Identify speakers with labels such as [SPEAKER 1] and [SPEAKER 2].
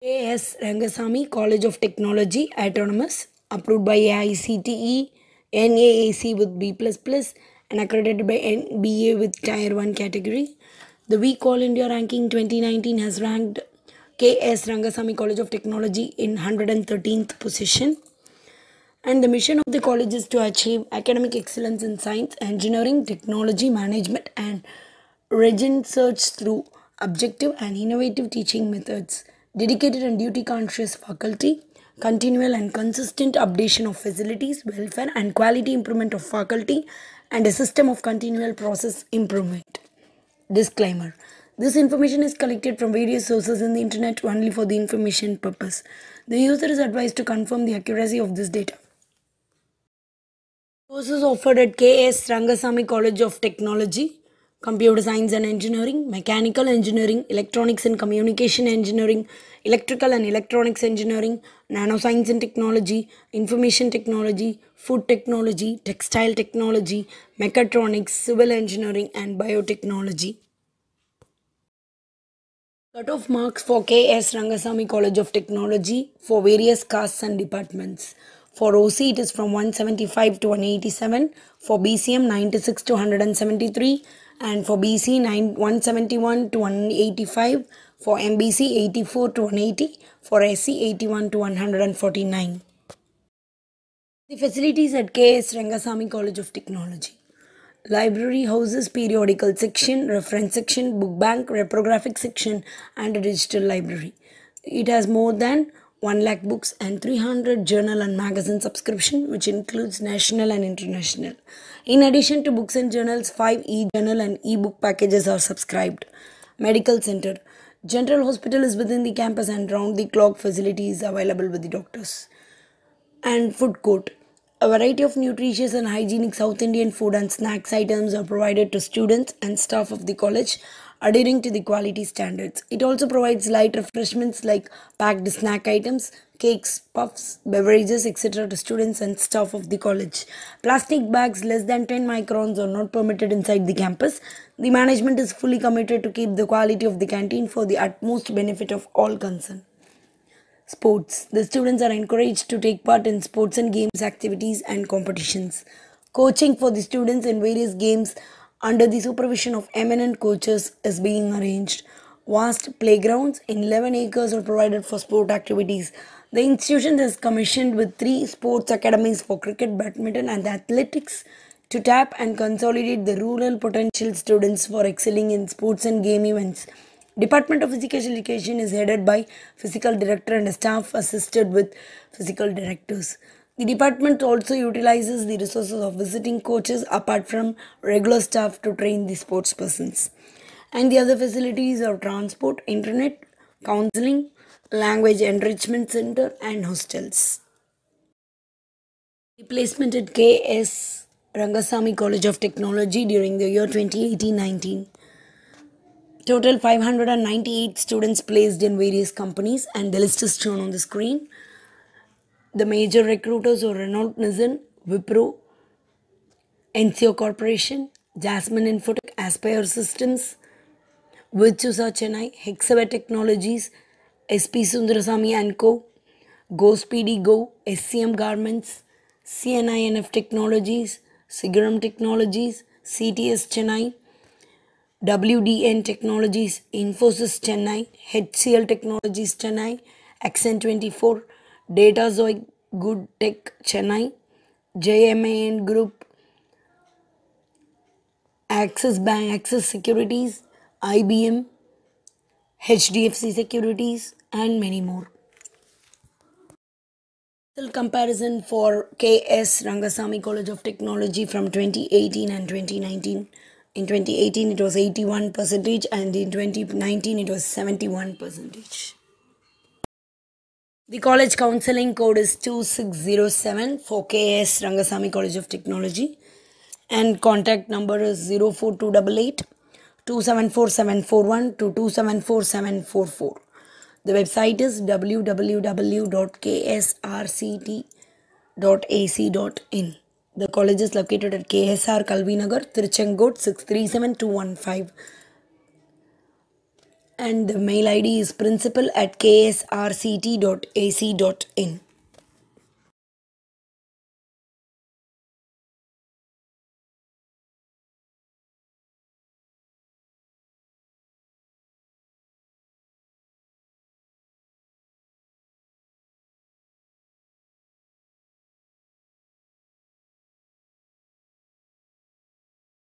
[SPEAKER 1] KS Rangasamy College of Technology Autonomous, approved by AICTE, NAAC with B++, and accredited by NBA with Tier 1 category. The Week All India Ranking 2019 has ranked KS Rangasamy College of Technology in 113th position. And the mission of the college is to achieve academic excellence in science, engineering, technology, management, and research through objective and innovative teaching methods, dedicated and duty conscious faculty, continual and consistent updation of facilities, welfare, and quality improvement of faculty, and a system of continual process improvement. Disclaimer: this information is collected from various sources in the internet only for the information purpose. The user is advised to confirm the accuracy of this data. Courses offered at KS Rangasamy College of Technology: Computer Science and Engineering, Mechanical Engineering, Electronics and Communication Engineering, Electrical and Electronics Engineering, Nanoscience and Technology, Information Technology, Food Technology, Textile Technology, Mechatronics, Civil Engineering, and Biotechnology. Cut-off marks for KS Rangasamy College of Technology for various castes and departments. For OC, it is from 175 to 187. For BCM, 96 to 173. And for BC, 171 to 185. For MBC, 84 to 180. For SC, 81 to 149. The facilities at KS Rangasamy College of Technology: library houses periodical section, reference section, book bank, reprographic section, and a digital library. It has more than 1 lakh books and 300 journal and magazine subscription, which includes national and international. In addition to books and journals, 5 e-journal and e-book packages are subscribed. Medical center: general hospital is within the campus and round-the-clock facilities available with the doctors. And food court: a variety of nutritious and hygienic South Indian food and snacks items are provided to students and staff of the college, adhering to the quality standards. It also provides light refreshments like packed snack items, cakes, puffs, beverages, etc. to students and staff of the college. Plastic bags less than 10 microns are not permitted inside the campus. The management is fully committed to keep the quality of the canteen for the utmost benefit of all concerned. Sports: the students are encouraged to take part in sports and games activities and competitions. Coaching for the students in various games under the supervision of eminent coaches is being arranged. Vast playgrounds in 11 acres are provided for sport activities. The institution is commissioned with 3 sports academies for cricket, badminton, and athletics to tap and consolidate the rural potential students for excelling in sports and game events. Department of Physical Education is headed by Physical Director and staff assisted with Physical Directors. The department also utilizes the resources of visiting coaches apart from regular staff to train the sports persons. And the other facilities are transport, internet, counseling, language enrichment center, and hostels. The placement at KS Rangasamy College of Technology during the year 2018-19. Total 598 students placed in various companies, and the list is shown on the screen. The major recruiters are Renault Nissan, Wipro, NCO Corporation, Jasmine Infotech, Aspire Systems, Virtusa Chennai, Hexaware Technologies, SP Sundarasamy & Co., Go Speedy Go, SCM Garments, CNINF Technologies, Sigaram Technologies, CTS Chennai, WDN Technologies, Infosys Chennai, HCL Technologies Chennai, Accent 24, Datazoic Good Tech Chennai, JMAN Group, Axis Bank, Axis Securities, IBM, HDFC Securities, and many more. Comparison for KS Rangasamy College of Technology from 2018 and 2019. In 2018 it was 81% and in 2019 it was 71%. The college counseling code is 2607 for KS Rangasamy College of Technology, and contact number is 04288 274741 to 274744. The website is www.ksrct.ac.in. The college is located at KSR Kalvinagar, Tiruchengood 637215. and the mail ID is principal@ksrct.ac.in.